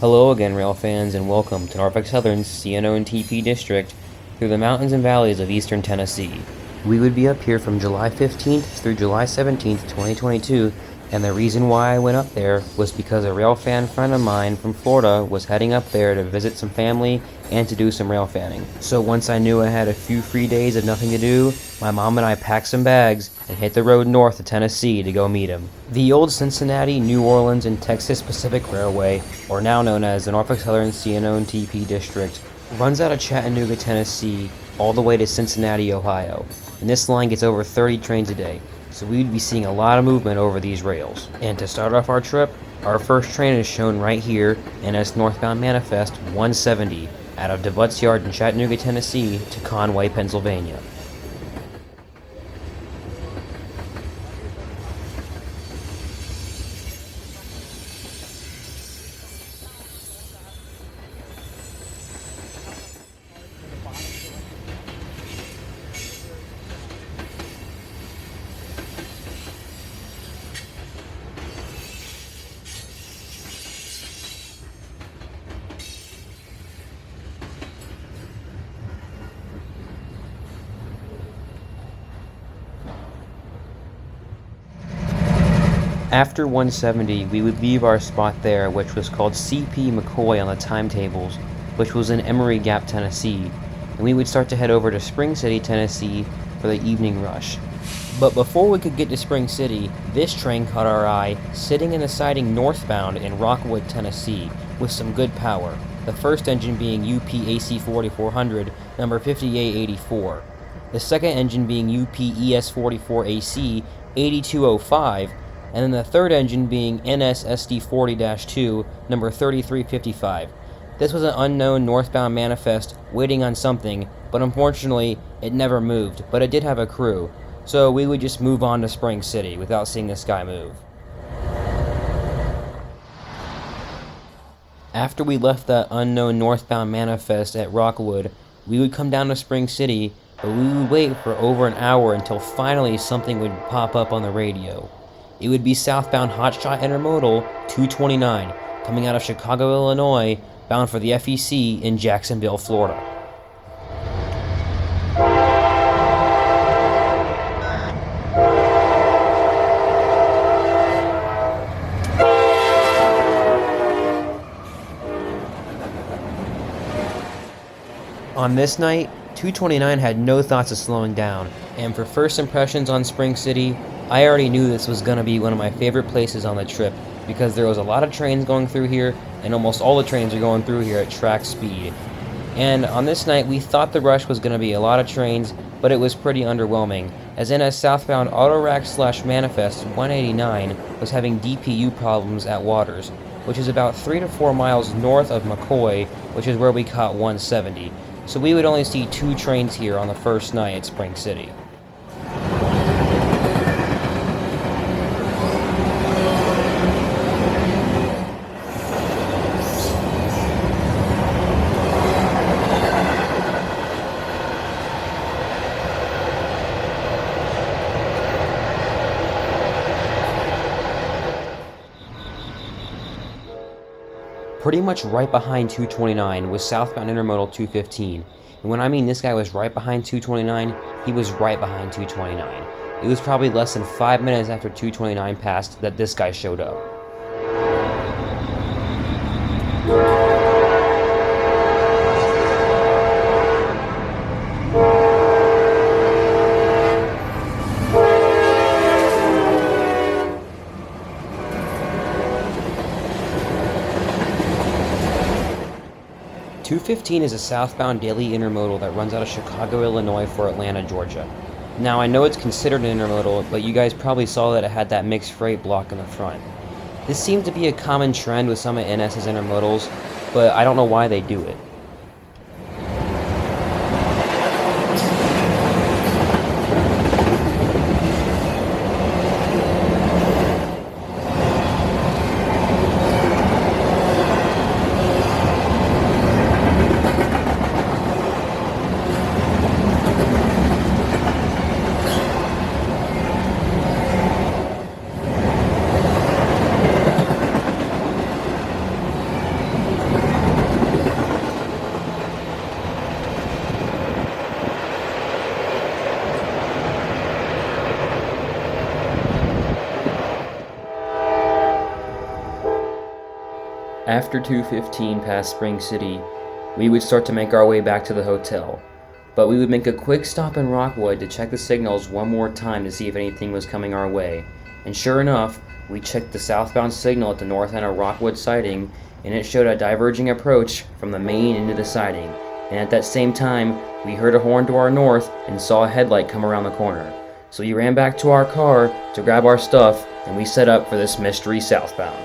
Hello again, rail fans, and welcome to Norfolk Southern's CNO&TP district through the mountains and valleys of eastern Tennessee. We would be up here from July 15th through July 17th, 2022, and the reason why I went up there was because a railfan friend of mine from Florida was heading up there to visit some family and to do some railfanning. So once I knew I had a few free days of nothing to do, my mom and I packed some bags and hit the road north to Tennessee to go meet him. The old Cincinnati, New Orleans, and Texas Pacific Railway, or now known as the Norfolk Southern CNO&TP District, runs out of Chattanooga, Tennessee, all the way to Cincinnati, Ohio. And this line gets over 30 trains a day, so we'd be seeing a lot of movement over these rails. And to start off our trip, our first train is shown right here, NS Northbound Manifest 170, out of DeVutt's Yard in Chattanooga, Tennessee to Conway, Pennsylvania. After 170, we would leave our spot there, which was called CP McCoy on the timetables, which was in Emory Gap, Tennessee, and we would start to head over to Spring City, Tennessee for the evening rush. But before we could get to Spring City, this train caught our eye, sitting in the siding northbound in Rockwood, Tennessee, with some good power, the first engine being UP-AC 4400, number 5884, the second engine being UP-ES 44AC 8205, and then the third engine being NS-SD 40-2, number 3355. This was an unknown northbound manifest waiting on something, but unfortunately, it never moved, but it did have a crew, so we would just move on to Spring City without seeing this guy move. After we left that unknown northbound manifest at Rockwood, we would come down to Spring City, but we would wait for over an hour until finally something would pop up on the radio. It would be southbound hotshot intermodal 229, coming out of Chicago, Illinois, bound for the FEC in Jacksonville, Florida. On this night, 229 had no thoughts of slowing down, and for first impressions on Spring City, I already knew this was going to be one of my favorite places on the trip because there was a lot of trains going through here, and almost all the trains are going through here at track speed. And on this night, we thought the rush was going to be a lot of trains, but it was pretty underwhelming, as NS southbound Autorack/Manifest 189 was having DPU problems at Waters, which is about 3 to 4 miles north of McCoy, which is where we caught 170. So we would only see 2 trains here on the first night at Spring City. Pretty much right behind 229 was southbound intermodal 215, and when I mean this guy was right behind 229, he was right behind 229. It was probably less than 5 minutes after 229 passed that this guy showed up. .215 is a southbound daily intermodal that runs out of Chicago, Illinois for Atlanta, Georgia. Now, I know it's considered an intermodal, but you guys probably saw that it had that mixed freight block in the front. This seems to be a common trend with some of NS's intermodals, but I don't know why they do it. After 2:15 past Spring City, we would start to make our way back to the hotel, but we would make a quick stop in Rockwood to check the signals one more time to see if anything was coming our way. And sure enough, we checked the southbound signal at the north end of Rockwood siding, and it showed a diverging approach from the main into the siding. And at that same time, we heard a horn to our north and saw a headlight come around the corner. So we ran back to our car to grab our stuff, and we set up for this mystery southbound.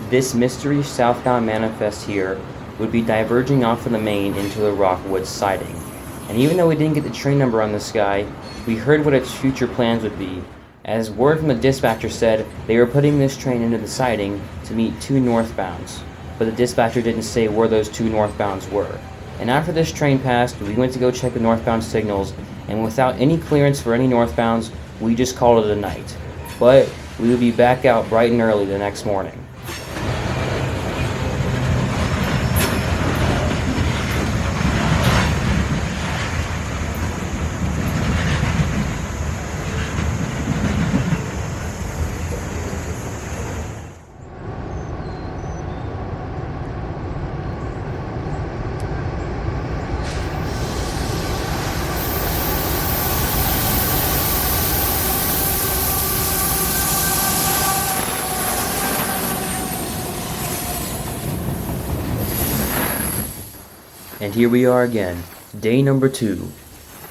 This mystery southbound manifest here would be diverging off of the main into the Rockwood siding. And even though we didn't get the train number on this guy, we heard what its future plans would be, as word from the dispatcher said they were putting this train into the siding to meet 2 northbounds, but the dispatcher didn't say where those 2 northbounds were. And after this train passed, we went to go check the northbound signals, and without any clearance for any northbounds, we just called it a night. But we would be back out bright and early the next morning. And here we are again, day number 2.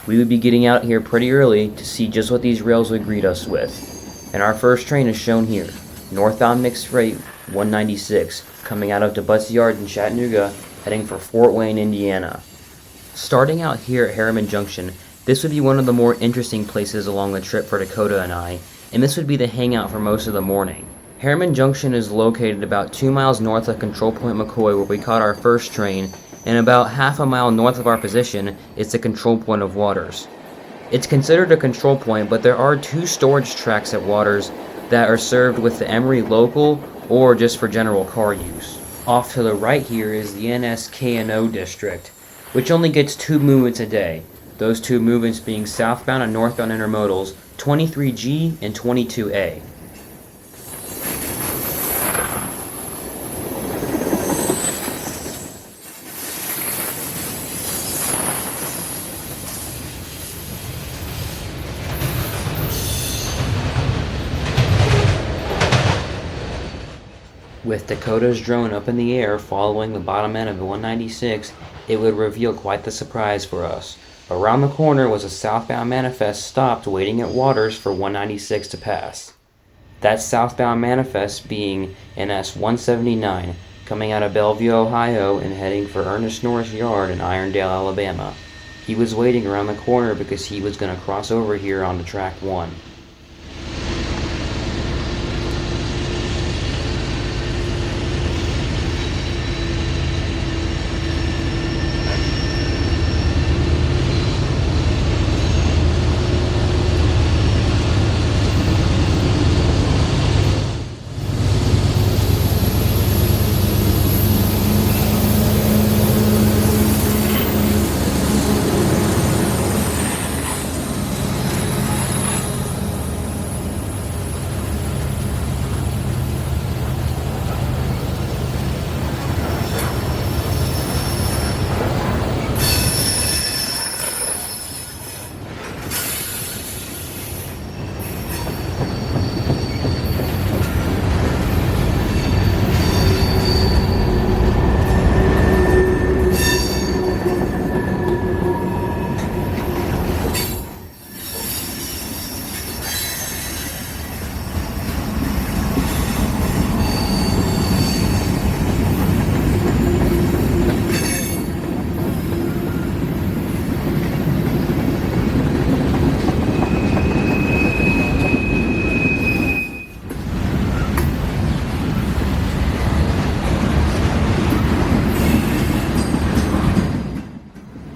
We would be getting out here pretty early to see just what these rails would greet us with. And our first train is shown here, northbound mixed freight 196, coming out of DeButt's Yard in Chattanooga, heading for Fort Wayne, Indiana. Starting out here at Harriman Junction, this would be one of the more interesting places along the trip for Dakota and I, and this would be the hangout for most of the morning. Harriman Junction is located about 2 miles north of Control Point McCoy, where we caught our first train, and about half a mile north of our position is the control point of Waters. It's considered a control point, but there are 2 storage tracks at Waters that are served with the Emory local or just for general car use. Off to the right here is the KNO district, which only gets 2 movements a day. Those 2 movements being southbound and northbound intermodals 23G and 22A. With Dakota's drone up in the air following the bottom end of the 196, it would reveal quite the surprise for us. Around the corner was a southbound manifest stopped waiting at Waters for 196 to pass. That southbound manifest being NS 179, coming out of Bellevue, Ohio and heading for Ernest Norris Yard in Irondale, Alabama. He was waiting around the corner because he was going to cross over here onto track 1.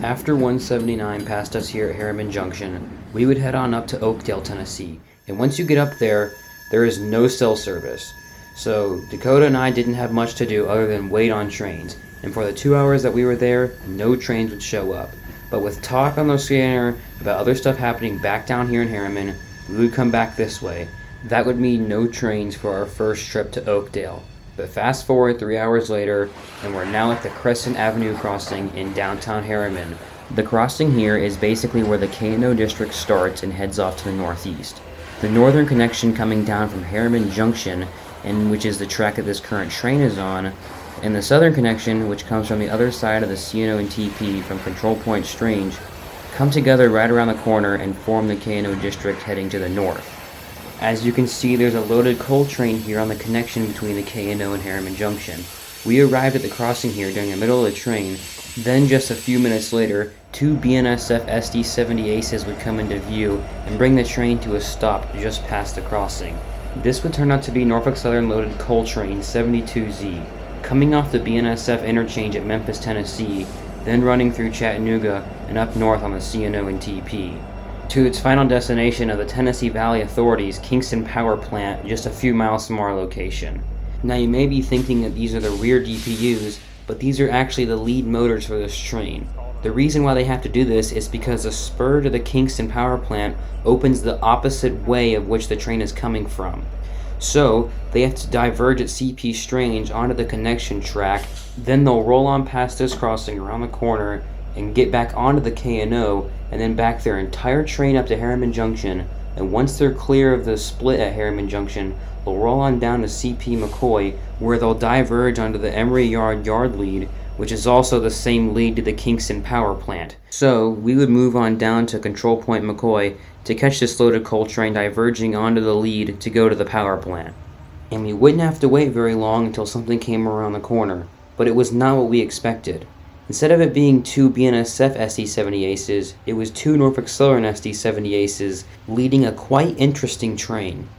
After 179 passed us here at Harriman Junction, we would head on up to Oakdale, Tennessee. And once you get up there, there is no cell service. So Dakota and I didn't have much to do other than wait on trains. And for the 2 hours that we were there, no trains would show up. But with talk on the scanner about other stuff happening back down here in Harriman, we would come back this way. That would mean no trains for our first trip to Oakdale. But fast forward 3 hours later, and we're now at the Crescent Avenue crossing in downtown Harriman. The crossing here is basically where the KNO district starts and heads off to the northeast. The northern connection coming down from Harriman Junction, and which is the track that this current train is on, and the southern connection, which comes from the other side of the CNO&TP from Control Point Strange, come together right around the corner and form the KNO district heading to the north. As you can see, there's a loaded coal train here on the connection between the KNO and Harriman Junction. We arrived at the crossing here during the middle of the train, then just a few minutes later, two BNSF SD-70 Aces would come into view and bring the train to a stop just past the crossing. This would turn out to be Norfolk Southern loaded coal train 72Z, coming off the BNSF interchange at Memphis, Tennessee, then running through Chattanooga and up north on the CNO&TP, to its final destination of the Tennessee Valley Authority's Kingston power plant just a few miles from our location. Now you may be thinking that these are the rear DPUs, but these are actually the lead motors for this train. The reason why they have to do this is because the spur to the Kingston power plant opens the opposite way of which the train is coming from. So they have to diverge at CP Strange onto the connection track, then they'll roll on past this crossing around the corner and get back onto the KNO, and then back their entire train up to Harriman Junction, and once they're clear of the split at Harriman Junction, they'll roll on down to CP McCoy, where they'll diverge onto the Emery Yard lead, which is also the same lead to the Kingston power plant. So we would move on down to Control Point McCoy to catch this loaded coal train diverging onto the lead to go to the power plant. And we wouldn't have to wait very long until something came around the corner, but it was not what we expected. Instead of it being two BNSF SD-70 Aces, it was two Norfolk Southern SD-70 Aces leading a quite interesting train.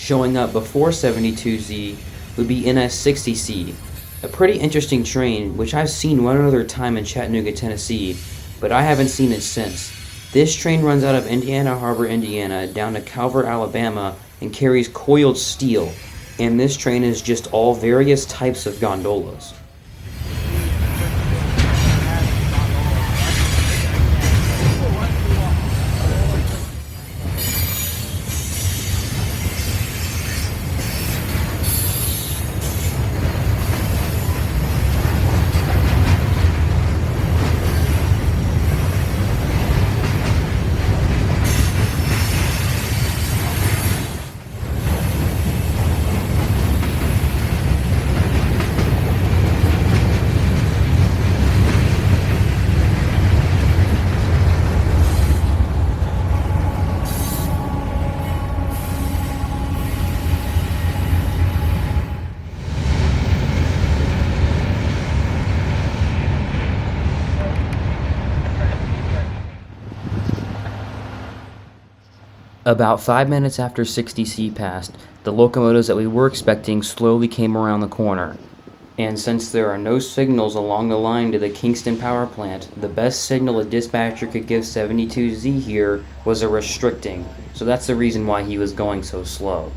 Showing up before 72Z would be NS60C, a pretty interesting train which I've seen one other time in Chattanooga, Tennessee, but I haven't seen it since. This train runs out of Indiana Harbor, Indiana, down to Calvert, Alabama, and carries coiled steel, and this train is just all various types of gondolas. About 5 minutes after 60C passed, the locomotives that we were expecting slowly came around the corner. And since there are no signals along the line to the Kingston power plant, the best signal a dispatcher could give 72Z here was a restricting, so that's the reason why he was going so slow.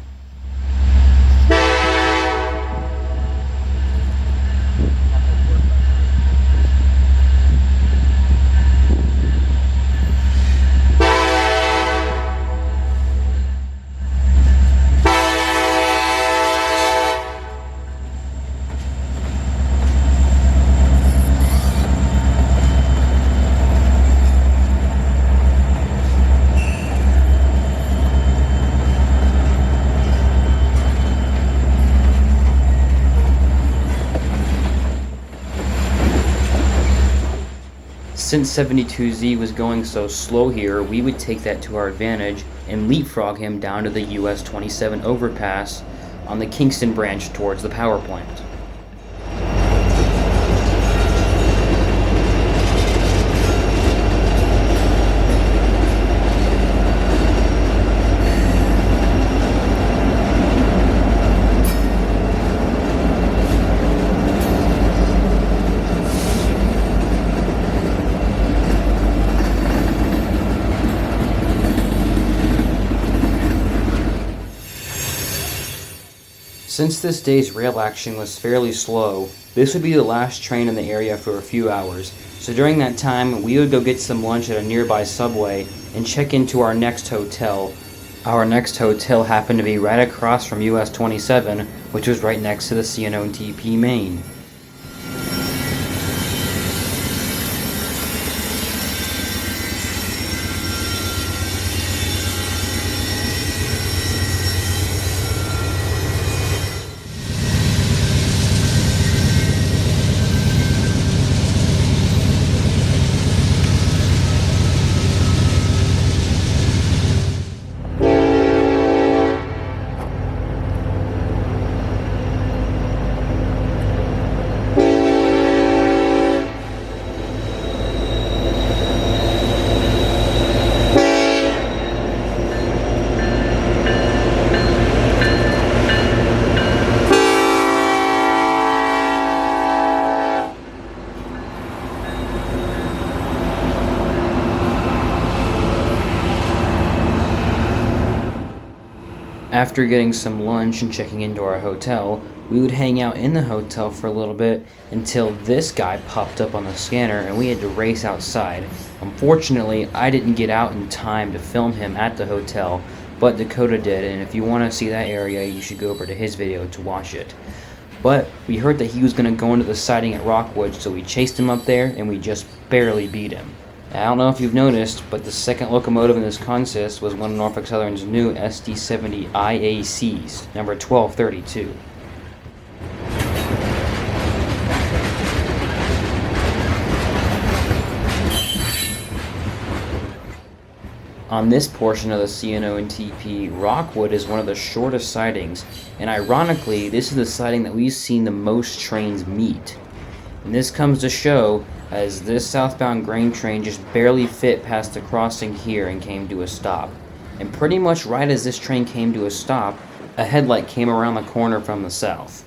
since 72Z was going so slow here, we would take that to our advantage and leapfrog him down to the US 27 overpass on the Kingston branch towards the power plant. Since this day's rail action was fairly slow, this would be the last train in the area for a few hours, so during that time we would go get some lunch at a nearby Subway and check into our next hotel. Our next hotel happened to be right across from US 27, which was right next to the CNO&TP main. After getting some lunch and checking into our hotel, we would hang out in the hotel for a little bit until this guy popped up on the scanner and we had to race outside. Unfortunately, I didn't get out in time to film him at the hotel, but Dakota did, and if you want to see that area, you should go over to his video to watch it. But we heard that he was going to go into the siding at Rockwood, so we chased him up there and we just barely beat him. I don't know if you've noticed, but the second locomotive in this consist was one of Norfolk Southern's new SD70 IACs, number 1232. On this portion of the CNO&TP, Rockwood is one of the shortest sidings, and ironically, this is the siding that we've seen the most trains meet. And this comes to show as this southbound grain train just barely fit past the crossing here and came to a stop. And pretty much right as this train came to a stop, a headlight came around the corner from the south.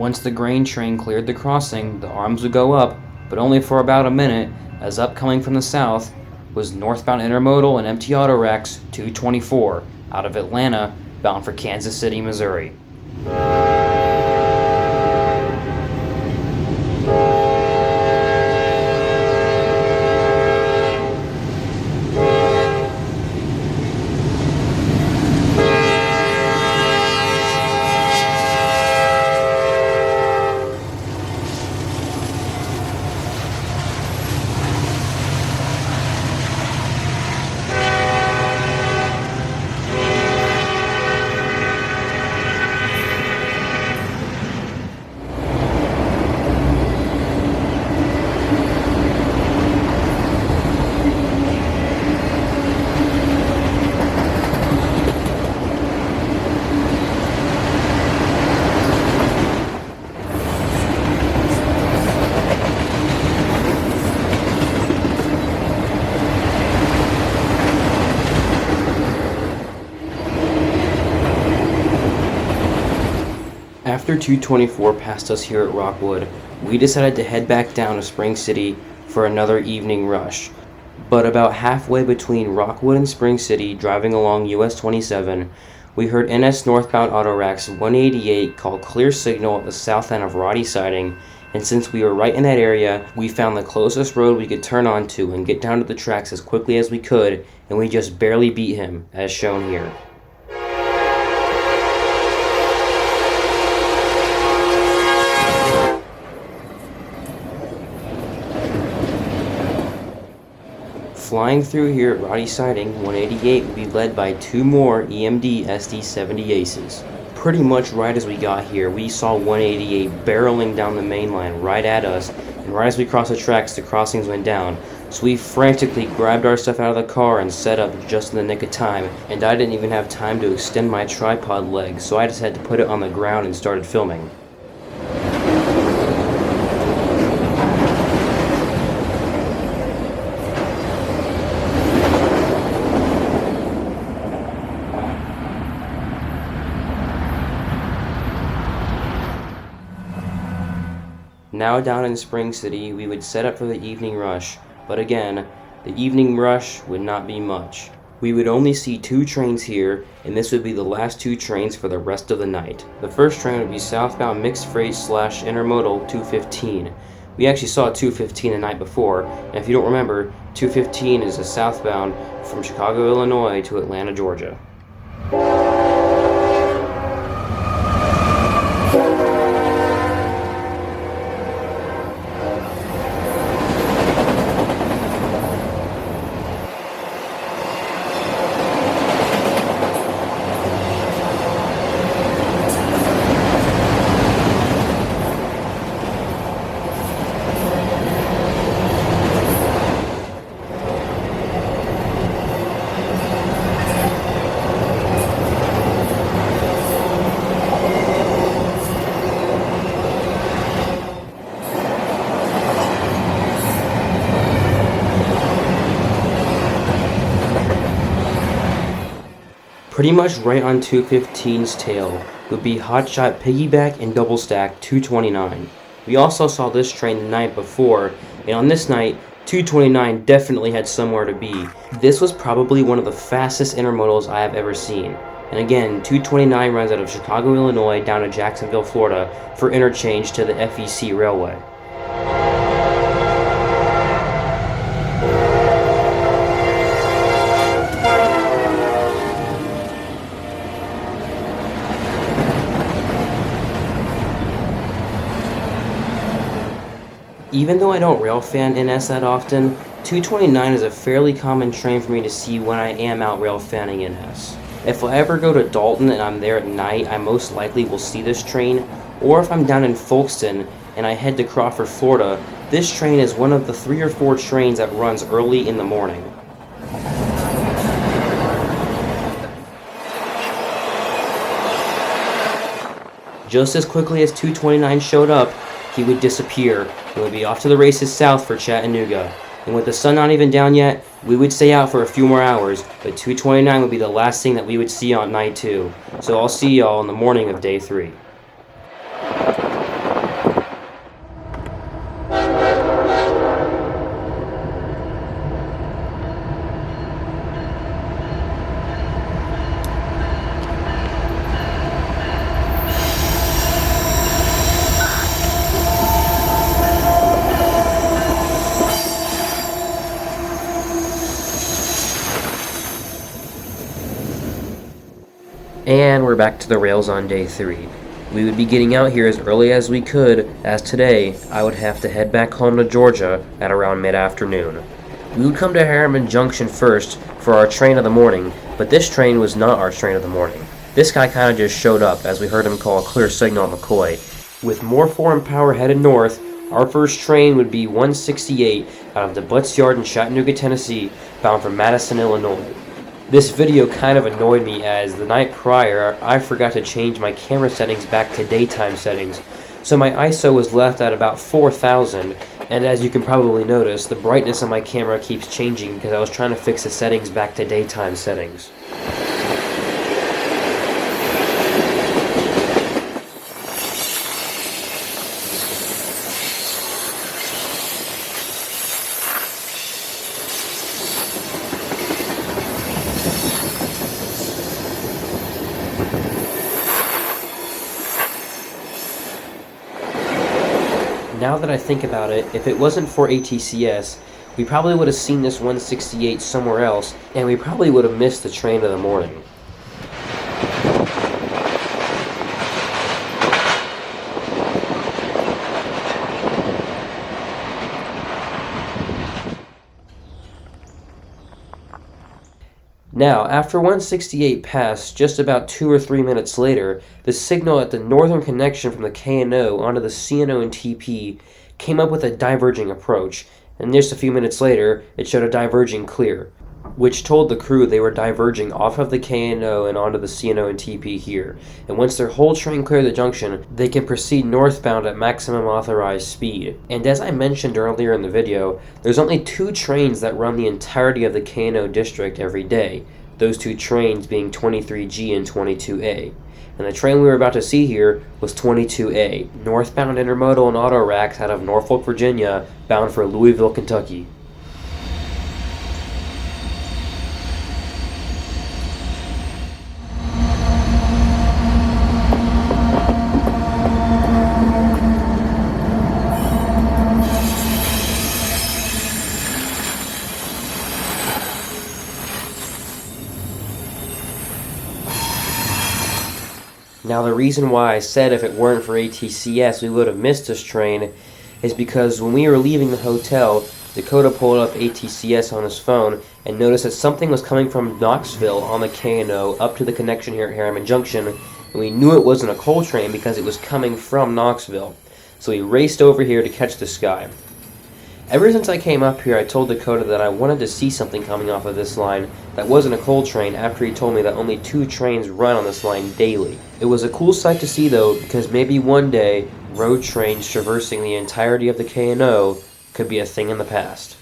Once the grain train cleared the crossing, the arms would go up, but only for about a minute, as upcoming from the south was northbound intermodal and empty auto racks 224 out of Atlanta, bound for Kansas City, Missouri. After 224 passed us here at Rockwood, we decided to head back down to Spring City for another evening rush. But about halfway between Rockwood and Spring City, driving along US 27, we heard NS northbound auto racks 188 call clear signal at the south end of Roddy siding, and since we were right in that area, we found the closest road we could turn onto and get down to the tracks as quickly as we could, and we just barely beat him, as shown here. flying through here at Roddy Siding, 188 would be led by 2 more EMD SD70 Aces. Pretty much right as we got here, we saw 188 barreling down the main line right at us, and right as we crossed the tracks, the crossings went down. So we frantically grabbed our stuff out of the car and set up just in the nick of time, and I didn't even have time to extend my tripod leg, so I just had to put it on the ground and started filming. Now down in Spring City, we would set up for the evening rush, but again, the evening rush would not be much. We would only see 2 trains here, and this would be the last 2 trains for the rest of the night. The first train would be southbound mixed freight / intermodal 215. We actually saw 215 the night before, and if you don't remember, 215 is a southbound from Chicago, Illinois to Atlanta, Georgia. Pretty much right on 215's tail would be hotshot piggyback and double stack 229. We also saw this train the night before, and on this night, 229 definitely had somewhere to be. This was probably one of the fastest intermodals I have ever seen. And again, 229 runs out of Chicago, Illinois down to Jacksonville, Florida for interchange to the FEC Railway. Even though I don't Railfan NS that often, 229 is a fairly common train for me to see when I am out Railfanning NS. If I ever go to Dalton and I'm there at night, I most likely will see this train, or if I'm down in Folkston and I head to Crawford, Florida, this train is one of the 3 or 4 trains that runs early in the morning. Just as quickly as 229 showed up, he would disappear and would be off to the races south for Chattanooga. And with the sun not even down yet, we would stay out for a few more hours, but 229 would be the last thing that we would see on night 2. So I'll see y'all in the morning of day 3. And we're back to the rails on day 3. We would be getting out here as early as we could, as today I would have to head back home to Georgia at around mid-afternoon. We would come to Harriman Junction first for our train of the morning, but this train was not our train of the morning. This guy kind of just showed up as we heard him call a clear signal on McCoy. With more foreign power headed north, our first train would be 168 out of the Butts Yard in Chattanooga, Tennessee, bound for Madison, Illinois. This video kind of annoyed me as the night prior I forgot to change my camera settings back to daytime settings, so my ISO was left at about 4000, and as you can probably notice, the brightness on my camera keeps changing because I was trying to fix the settings back to daytime settings. Now that I think about it, if it wasn't for ATCS, we probably would have seen this 168 somewhere else, and we probably would have missed the train of the morning. Now, after 168 passed, just about 2 or 3 minutes later, the signal at the northern connection from the KNO onto the CNO&TP came up with a diverging approach, and just a few minutes later, it showed a diverging clear, which told the crew they were diverging off of the KNO and onto the CNO&TP here, and once their whole train cleared the junction, they can proceed northbound at maximum authorized speed. And as I mentioned earlier in the video, there's only 2 trains that run the entirety of the KNO district every day, those 2 trains being 23G and 22A. And the train we were about to see here was 22A, northbound intermodal and auto racks out of Norfolk, Virginia, bound for Louisville, Kentucky. Now, the reason why I said if it weren't for ATCS we would have missed this train is because when we were leaving the hotel, Dakota pulled up ATCS on his phone and noticed that something was coming from Knoxville on the KNO up to the connection here at Harriman Junction, and we knew it wasn't a coal train because it was coming from Knoxville. So we raced over here to catch this guy. Ever since I came up here, I told Dakota that I wanted to see something coming off of this line that wasn't a coal train after he told me that only 2 trains run on this line daily. It was a cool sight to see though, because maybe one day, road trains traversing the entirety of the KNO could be a thing in the past.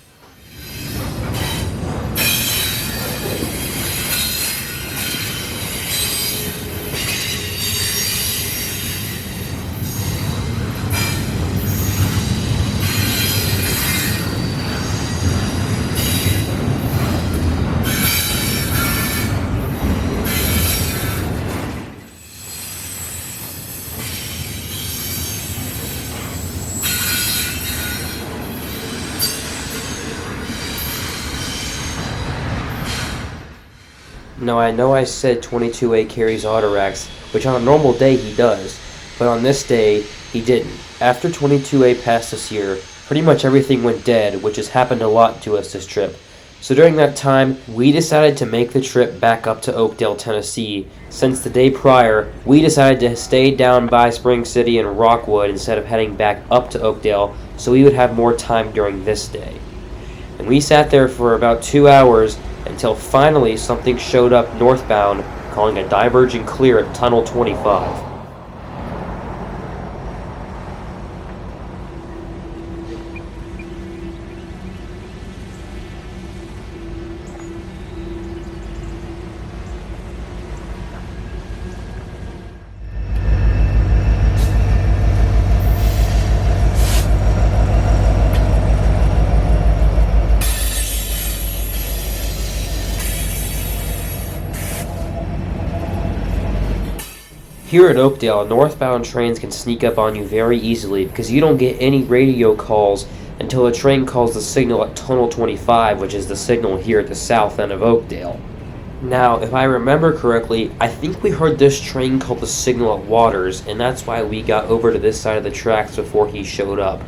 Now, I know I said 22A carries auto racks, which on a normal day he does, but on this day, he didn't. After 22A passed this year, pretty much everything went dead, which has happened a lot to us this trip. So during that time, we decided to make the trip back up to Oakdale, Tennessee, since the day prior, we decided to stay down by Spring City and Rockwood instead of heading back up to Oakdale, so we would have more time during this day. And we sat there for about 2 hours, until finally something showed up northbound, calling a diverging clear at Tunnel 25. Here at Oakdale, northbound trains can sneak up on you very easily because you don't get any radio calls until a train calls the signal at Tunnel 25, which is the signal here at the south end of Oakdale. Now, if I remember correctly, I think we heard this train call the signal at Waters, and that's why we got over to this side of the tracks before he showed up.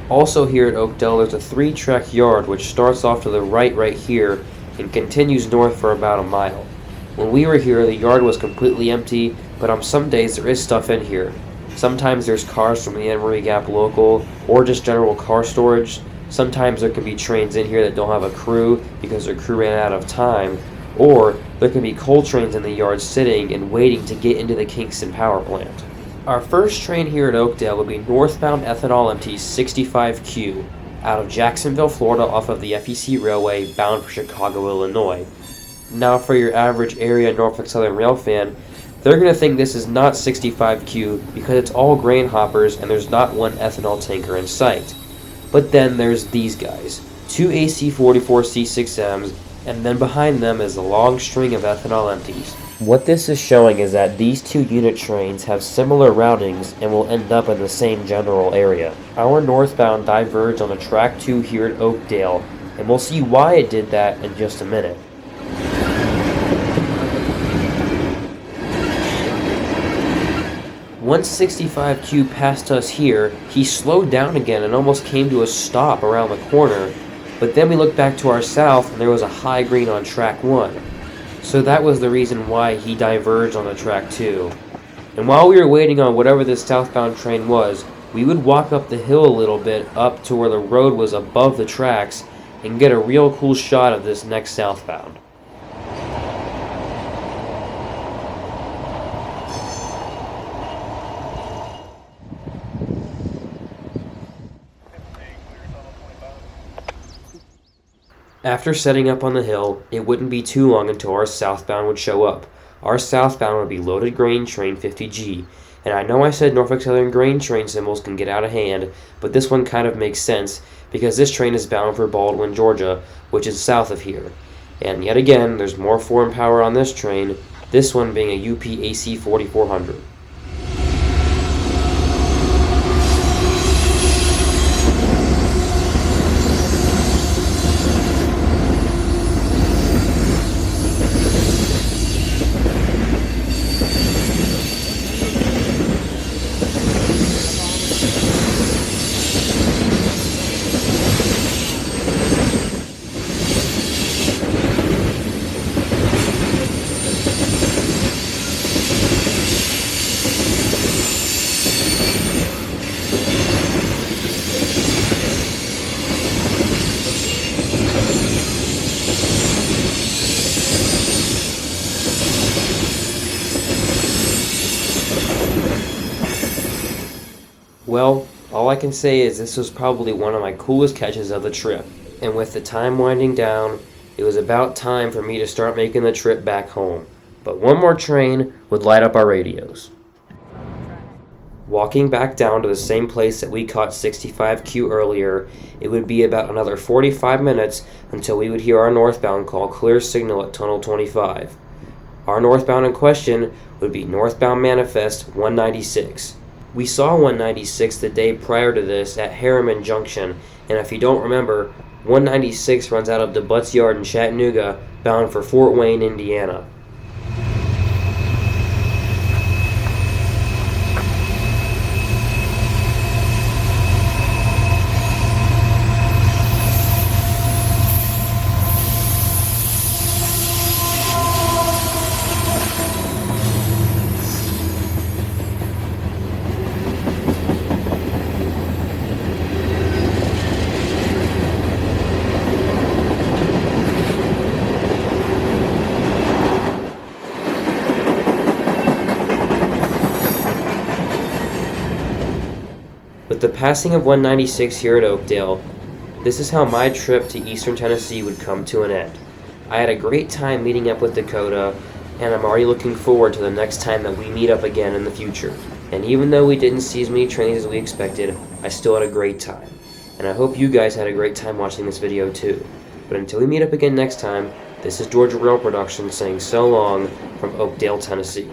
Also here at Oakdale, there's a 3-track yard which starts off to the right here and continues north for about a mile. When we were here, the yard was completely empty, but on some days there is stuff in here. Sometimes there's cars from the Emory Gap local, or just general car storage. Sometimes there can be trains in here that don't have a crew because their crew ran out of time, or there can be coal trains in the yard sitting and waiting to get into the Kingston power plant. Our first train here at Oakdale will be northbound ethanol empty 65Q out of Jacksonville, Florida off of the FEC Railway bound for Chicago, Illinois. Now for your average area Norfolk Southern rail fan, they're going to think this is not 65Q because it's all grain hoppers and there's not one ethanol tanker in sight. But then there's these guys, 2 AC44C6Ms, and then behind them is a long string of ethanol empties. What this is showing is that these 2 unit trains have similar routings and will end up in the same general area. Our northbound diverged on the track 2 here at Oakdale, and we'll see why it did that in just a minute. Once 65Q passed us here, he slowed down again and almost came to a stop around the corner, but then we looked back to our south and there was a high green on track 1. So that was the reason why he diverged on the track too. And while we were waiting on whatever this southbound train was, we would walk up the hill a little bit up to where the road was above the tracks and get a real cool shot of this next southbound. After setting up on the hill, it wouldn't be too long until our southbound would show up. Our southbound would be loaded grain train 50G, and I know I said Norfolk Southern grain train symbols can get out of hand, but this one kind of makes sense because this train is bound for Baldwin, Georgia, which is south of here. And yet again, there's more foreign power on this train, this one being a UP AC 4400. Well, all I can say is this was probably one of my coolest catches of the trip, and with the time winding down, it was about time for me to start making the trip back home. But one more train would light up our radios. Walking back down to the same place that we caught 65Q earlier, it would be about another 45 minutes until we would hear our northbound call clear signal at Tunnel 25. Our northbound in question would be northbound manifest 196. We saw 196 the day prior to this at Harriman Junction, and if you don't remember, 196 runs out of the Butts Yard in Chattanooga, bound for Fort Wayne, Indiana. With the passing of 196 here at Oakdale, this is how my trip to Eastern Tennessee would come to an end. I had a great time meeting up with Dakota, and I'm already looking forward to the next time that we meet up again in the future. And even though we didn't see as many trains as we expected, I still had a great time. And I hope you guys had a great time watching this video too. But until we meet up again next time, this is Georgia Rail Productions saying so long from Oakdale, Tennessee.